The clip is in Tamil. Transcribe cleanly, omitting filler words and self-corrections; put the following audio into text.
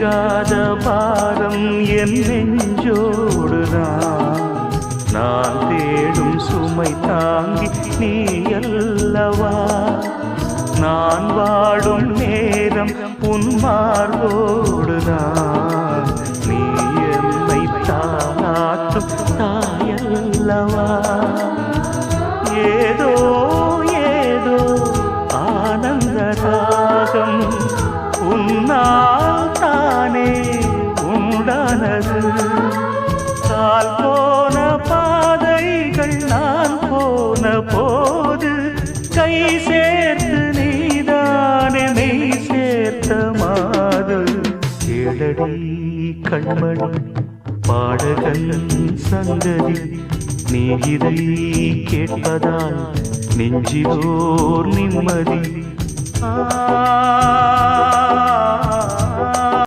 நீங்காத பாரம் என் நெஞ்சோடுதான். நான் தேடும் சுமை தாங்கி நீ அல்லவா. நான் வாடும் நேரம் உன் மார்போடுதான். நீ என்னை தாளாட்டும் தாயல்லவா. ஏதோ ஏதோ ஆனந்த ராகம் உன்னால் தானே உண்டானது. கால் போன பாதைகள் நான் போன போது கை சேர்த்து நீதானே மெய் சேர்த்த மாது. கேளடி கண்மணி பாடகன் சங்கதி, நீ இதை கேட்பதால் நெஞ்சிலோர் நிம்மதி.